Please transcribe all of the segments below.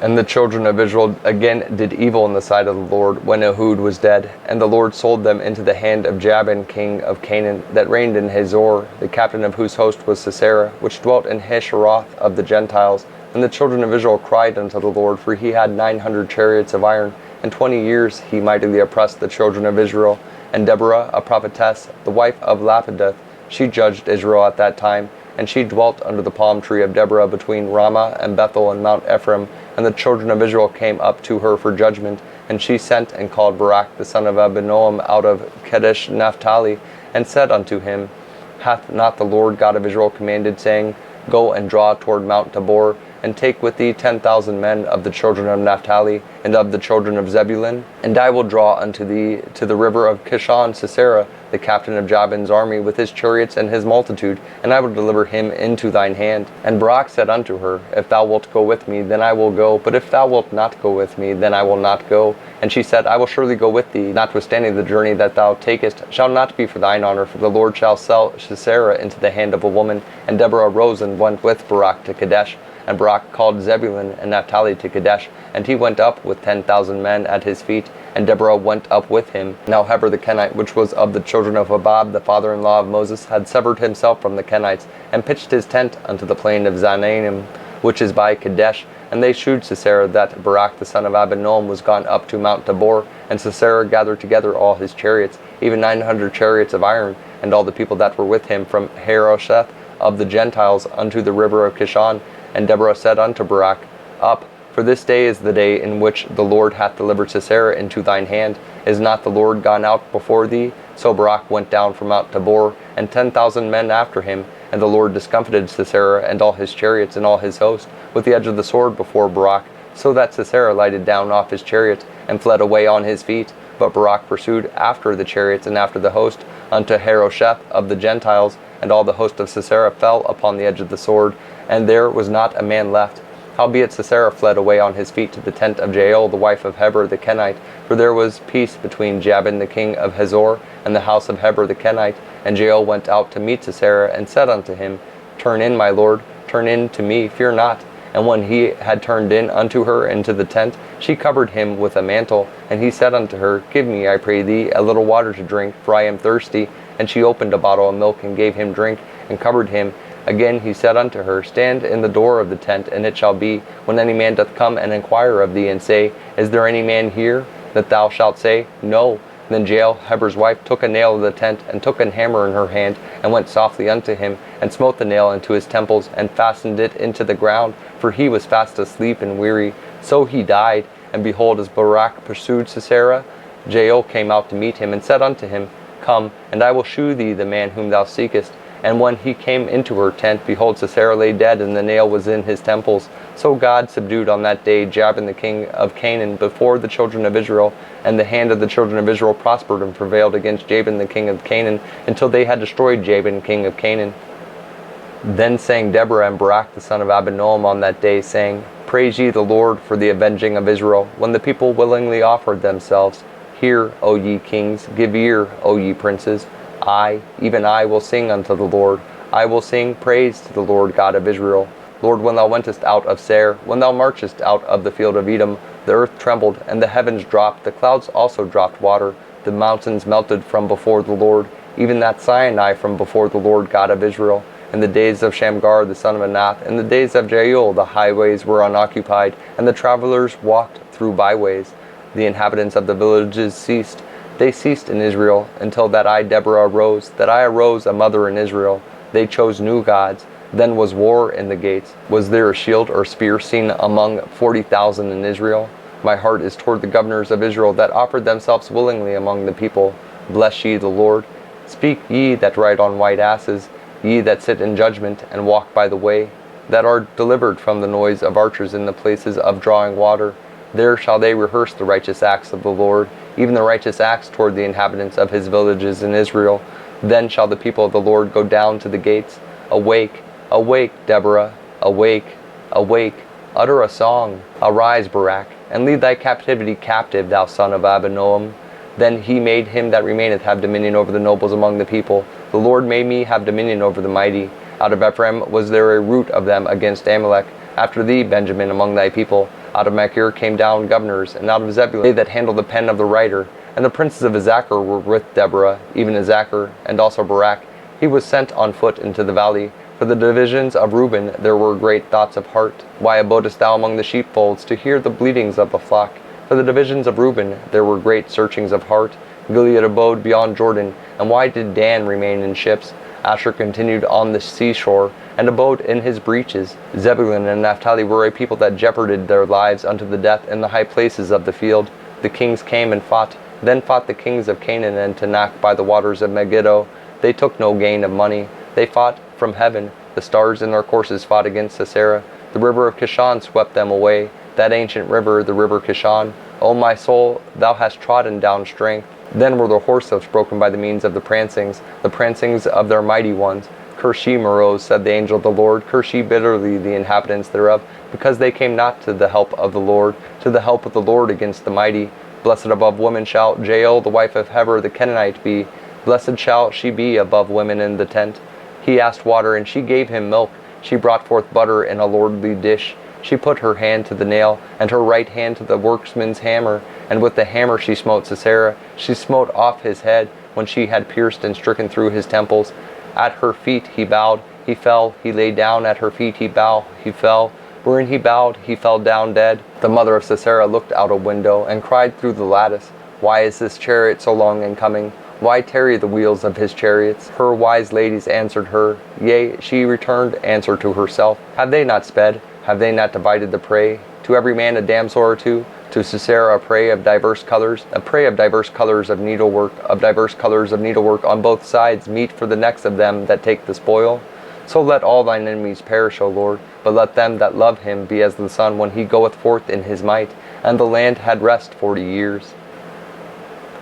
And the children of Israel again did evil in the sight of the Lord when Ehud was dead. And the Lord sold them into the hand of Jabin king of Canaan, that reigned in Hazor, the captain of whose host was Sisera, which dwelt in Hesheroth of the Gentiles. And the children of Israel cried unto the Lord, for he had 900 chariots of iron, and 20 years he mightily oppressed the children of Israel. And Deborah, a prophetess, the wife of Lapidoth, she judged Israel at that time, and she dwelt under the palm tree of Deborah between Ramah and Bethel and Mount Ephraim. And the children of Israel came up to her for judgment, and she sent and called Barak the son of Abinoam out of Kadesh Naphtali, and said unto him, Hath not the Lord God of Israel commanded, saying, Go and draw toward Mount Tabor, and take with thee 10,000 men of the children of Naphtali, and of the children of Zebulun? And I will draw unto thee to the river of Kishon Sisera, the captain of Jabin's army, with his chariots and his multitude, and I will deliver him into thine hand. And Barak said unto her, If thou wilt go with me, then I will go, but if thou wilt not go with me, then I will not go. And she said, I will surely go with thee, notwithstanding the journey that thou takest shall not be for thine honor, for the Lord shall sell Sisera into the hand of a woman. And Deborah arose and went with Barak to Kadesh. And Barak called Zebulun and Naphtali to Kadesh, and he went up with 10,000 men at his feet, and Deborah went up with him. Now Heber the Kenite, which was of the children of Hobab, the father-in-law of Moses, had severed himself from the Kenites, and pitched his tent unto the plain of Zananim, which is by Kadesh. And they shewed Sisera that Barak the son of Abinoam was gone up to Mount Tabor. And Sisera gathered together all his chariots, even 900 chariots of iron, and all the people that were with him from Harosheth of the Gentiles unto the river of Kishon. And Deborah said unto Barak, Up, for this day is the day in which the Lord hath delivered Sisera into thine hand. Is not the Lord gone out before thee? So Barak went down from Mount Tabor, and 10,000 men after him. And the Lord discomfited Sisera and all his chariots and all his host with the edge of the sword before Barak, so that Sisera lighted down off his chariot and fled away on his feet. But Barak pursued after the chariots and after the host unto Harosheth of the Gentiles, and all the host of Sisera fell upon the edge of the sword, and there was not a man left. Howbeit Sisera fled away on his feet to the tent of Jael, the wife of Heber the Kenite, for there was peace between Jabin the king of Hazor and the house of Heber the Kenite. And Jael went out to meet Sisera, and said unto him, Turn in, my lord, turn in to me, fear not. And when he had turned in unto her into the tent, she covered him with a mantle. And he said unto her, Give me, I pray thee, a little water to drink, for I am thirsty. And she opened a bottle of milk, and gave him drink, and covered him. Again he said unto her, Stand in the door of the tent, and it shall be, when any man doth come and inquire of thee, and say, Is there any man here? That thou shalt say, No. Then Jael, Heber's wife, took a nail of the tent, and took an hammer in her hand, and went softly unto him, and smote the nail into his temples, and fastened it into the ground, for he was fast asleep and weary. So he died. And behold, as Barak pursued Sisera, Jael came out to meet him, and said unto him, Come, and I will shew thee the man whom thou seekest. And when he came into her tent, behold, Sisera lay dead, and the nail was in his temples. So God subdued on that day Jabin the king of Canaan before the children of Israel, and the hand of the children of Israel prospered and prevailed against Jabin the king of Canaan, until they had destroyed Jabin king of Canaan. Then sang Deborah and Barak the son of Abinoam on that day, saying, Praise ye the Lord for the avenging of Israel, when the people willingly offered themselves. Hear, O ye kings, give ear, O ye princes. I, even I, will sing unto the Lord. I will sing praise to the Lord God of Israel. Lord, when thou wentest out of Seir, when thou marchest out of the field of Edom, the earth trembled, and the heavens dropped, the clouds also dropped water. The mountains melted from before the Lord, even that Sinai from before the Lord God of Israel. In the days of Shamgar the son of Anath, in the days of Jael, the highways were unoccupied, and the travelers walked through byways. The inhabitants of the villages ceased. They ceased in Israel, until that I, Deborah, arose, that I arose a mother in Israel. They chose new gods. Then was war in the gates. Was there a shield or spear seen among 40,000 in Israel? My heart is toward the governors of Israel, that offered themselves willingly among the people. Bless ye the Lord. Speak ye that ride on white asses, ye that sit in judgment, and walk by the way, that are delivered from the noise of archers in the places of drawing water. There shall they rehearse the righteous acts of the Lord, even the righteous acts toward the inhabitants of his villages in Israel. Then shall the people of the Lord go down to the gates. Awake, awake, Deborah, awake, awake, utter a song. Arise, Barak, and lead thy captivity captive, thou son of Abinoam. Then he made him that remaineth have dominion over the nobles among the people. The Lord made me have dominion over the mighty. Out of Ephraim was there a root of them against Amalek. After thee, Benjamin, among thy people. Out of Machir came down governors, and out of Zebulun they that handled the pen of the writer. And the princes of Issachar were with Deborah, even Issachar, and also Barak. He was sent on foot into the valley. For the divisions of Reuben there were great thoughts of heart. Why abodest thou among the sheepfolds, to hear the bleatings of the flock? For the divisions of Reuben there were great searchings of heart. Gilead abode beyond Jordan, and why did Dan remain in ships? Asher continued on the seashore, and abode in his breaches. Zebulun and Naphtali were a people that jeoparded their lives unto the death in the high places of the field. The kings came and fought. Then fought the kings of Canaan and Tanakh by the waters of Megiddo. They took no gain of money. They fought from heaven. The stars in their courses fought against Sisera. The river of Kishon swept them away. That ancient river, the river Kishon. O my soul, thou hast trodden down strength. Then were the horse-hoofs broken by the means of the prancings of their mighty ones. Curse ye, Meroz, said the angel of the Lord. Curse ye bitterly the inhabitants thereof, because they came not to the help of the Lord, to the help of the Lord against the mighty. Blessed above women shall Jael, the wife of Heber the Canaanite, be. Blessed shall she be above women in the tent. He asked water, and she gave him milk. She brought forth butter in a lordly dish. She put her hand to the nail, and her right hand to the workman's hammer. And with the hammer she smote Sisera. She smote off his head, when she had pierced and stricken through his temples. At her feet he bowed, he fell, he lay down. At her feet he bowed, he fell. Wherein he bowed, he fell down dead. The mother of Sisera looked out a window, and cried through the lattice, Why is this chariot so long in coming? Why tarry the wheels of his chariots? Her wise ladies answered her. Yea, she returned answer to herself. Have they not sped? Have they not divided the prey? To every man a damsel or two? To Sisera a prey of diverse colors, a prey of diverse colors of needlework, on both sides, meat for the necks of them that take the spoil? So let all thine enemies perish, O Lord, but let them that love him be as the sun when he goeth forth in his might. And the land had rest 40 years.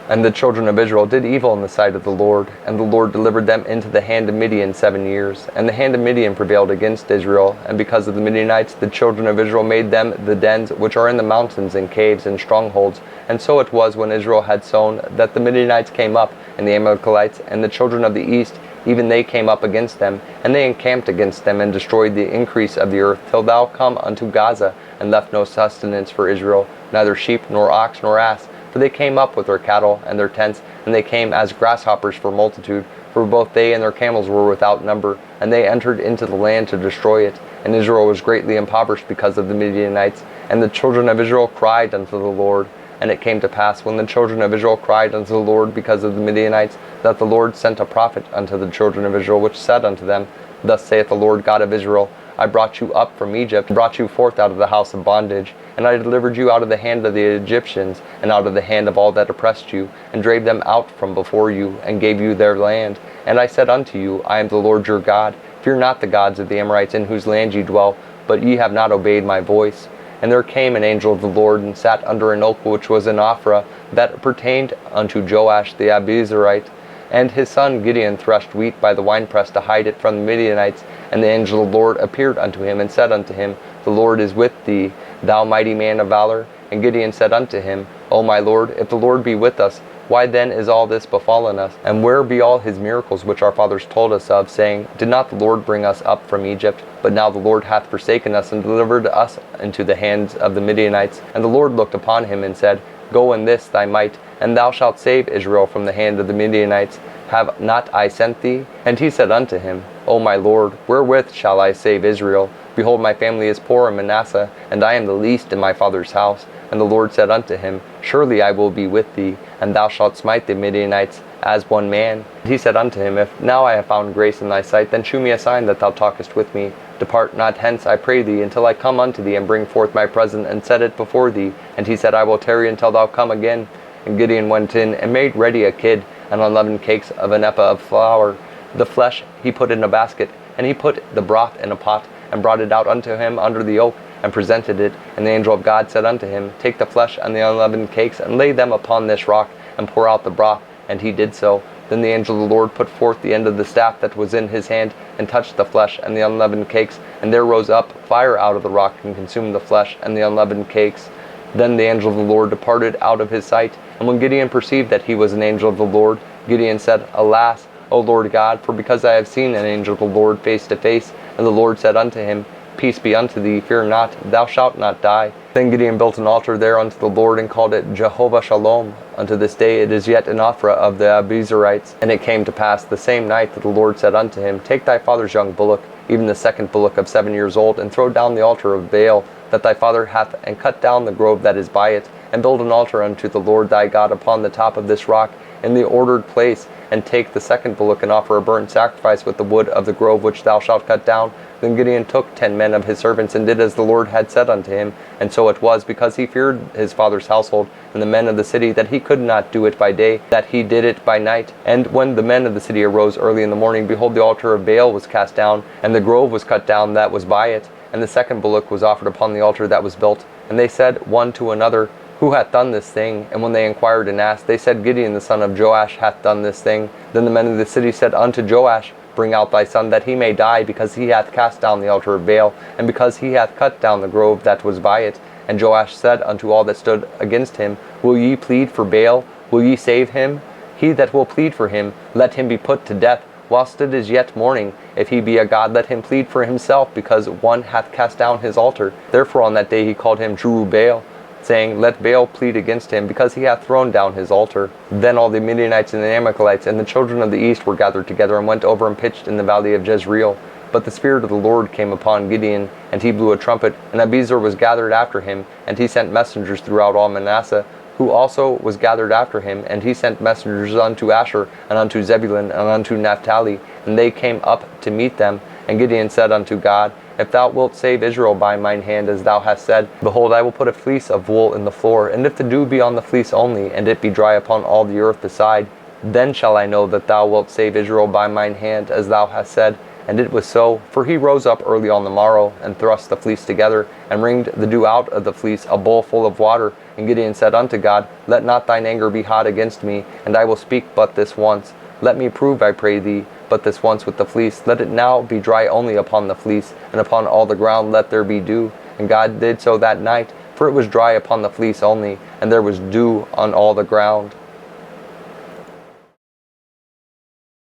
And the children of Israel did evil in the sight of the Lord, and the Lord delivered them into the hand of Midian 7 years. And the hand of Midian prevailed against Israel, and because of the Midianites the children of Israel made them the dens which are in the mountains and caves and strongholds. And so it was when Israel had sown, that the Midianites came up, and the Amalekites, and the children of the east, even they came up against them, and they encamped against them, and destroyed the increase of the earth, till thou come unto Gaza, and left no sustenance for Israel, neither sheep, nor ox, nor ass. For they came up with their cattle and their tents, and they came as grasshoppers for multitude, for both they and their camels were without number, and they entered into the land to destroy it. And Israel was greatly impoverished because of the Midianites. And the children of Israel cried unto the Lord. And it came to pass, when the children of Israel cried unto the Lord because of the Midianites, that the Lord sent a prophet unto the children of Israel, which said unto them, Thus saith the Lord God of Israel, I brought you up from Egypt, and brought you forth out of the house of bondage. And I delivered you out of the hand of the Egyptians, and out of the hand of all that oppressed you, and drave them out from before you, and gave you their land. And I said unto you, I am the Lord your God. Fear not the gods of the Amorites in whose land ye dwell, but ye have not obeyed my voice. And there came an angel of the Lord, and sat under an oak which was in Ophrah, that pertained unto Joash the Abiezrite. And his son Gideon threshed wheat by the winepress to hide it from the Midianites. And the angel of the Lord appeared unto him, and said unto him, The Lord is with thee, thou mighty man of valor. And Gideon said unto him, O my Lord, if the Lord be with us, why then is all this befallen us? And where be all his miracles which our fathers told us of, saying, Did not the Lord bring us up from Egypt? But now the Lord hath forsaken us, and delivered us into the hands of the Midianites. And the Lord looked upon him, and said, Go in this thy might, and thou shalt save Israel from the hand of the Midianites. Have not I sent thee? And he said unto him, O my Lord, wherewith shall I save Israel? Behold, my family is poor in Manasseh, and I am the least in my father's house. And the Lord said unto him, Surely I will be with thee, and thou shalt smite the Midianites as one man. And he said unto him, If now I have found grace in thy sight, then shew me a sign that thou talkest with me. Depart not hence, I pray thee, until I come unto thee, and bring forth my present, and set it before thee. And he said, I will tarry until thou come again. And Gideon went in, and made ready a kid, and unleavened cakes of an ephah of flour. The flesh he put in a basket, and he put the broth in a pot, and brought it out unto him under the oak, and presented it. And the angel of God said unto him, Take the flesh and the unleavened cakes, and lay them upon this rock, and pour out the broth. And he did so. Then the angel of the Lord put forth the end of the staff that was in his hand, and touched the flesh and the unleavened cakes, and there rose up fire out of the rock, and consumed the flesh and the unleavened cakes. Then the angel of the Lord departed out of his sight. And when Gideon perceived that he was an angel of the Lord, Gideon said, Alas, O Lord God, for because I have seen an angel of the Lord face to face. And the Lord said unto him, Peace be unto thee, fear not, thou shalt not die. Then Gideon built an altar there unto the Lord, and called it Jehovah Shalom. Unto this day it is yet an Ophrah of the Abiezrites. And it came to pass the same night that the Lord said unto him, Take thy father's young bullock, even the second bullock of 7 years old, and throw down the altar of Baal that thy father hath, and cut down the grove that is by it, and build an altar unto the Lord thy God upon the top of this rock, in the ordered place, and take the second bullock, and offer a burnt sacrifice with the wood of the grove which thou shalt cut down. Then Gideon took 10 men of his servants, and did as the Lord had said unto him. And so it was, because he feared his father's household, and the men of the city, that he could not do it by day, that he did it by night. And when the men of the city arose early in the morning, behold, the altar of Baal was cast down, and the grove was cut down that was by it, and the second bullock was offered upon the altar that was built. And they said one to another, Who hath done this thing? And when they inquired and asked, they said, Gideon the son of Joash hath done this thing. Then the men of the city said unto Joash, Bring out thy son, that he may die, because he hath cast down the altar of Baal, and because he hath cut down the grove that was by it. And Joash said unto all that stood against him, Will ye plead for Baal? Will ye save him? He that will plead for him, let him be put to death, whilst it is yet morning. If he be a god, let him plead for himself, because one hath cast down his altar. Therefore on that day he called him Jerubbaal, saying, Let Baal plead against him, because he hath thrown down his altar. Then all the Midianites and the Amalekites and the children of the east were gathered together, and went over and pitched in the valley of Jezreel. But the Spirit of the Lord came upon Gideon, and he blew a trumpet, and Abiezer was gathered after him, and he sent messengers throughout all Manasseh, who also was gathered after him, and he sent messengers unto Asher, and unto Zebulun, and unto Naphtali, and they came up to meet them. And Gideon said unto God, If thou wilt save Israel by mine hand, as thou hast said, behold, I will put a fleece of wool in the floor, and if the dew be on the fleece only, and it be dry upon all the earth beside, then shall I know that thou wilt save Israel by mine hand, as thou hast said. And it was so, for he rose up early on the morrow, and thrust the fleece together, and wringed the dew out of the fleece, a bowl full of water. And Gideon said unto God, Let not thine anger be hot against me, and I will speak but this once. Let me prove, I pray thee, but this once with the fleece. Let it now be dry only upon the fleece, and upon all the ground let there be dew. And God did so that night, for it was dry upon the fleece only, and there was dew on all the ground.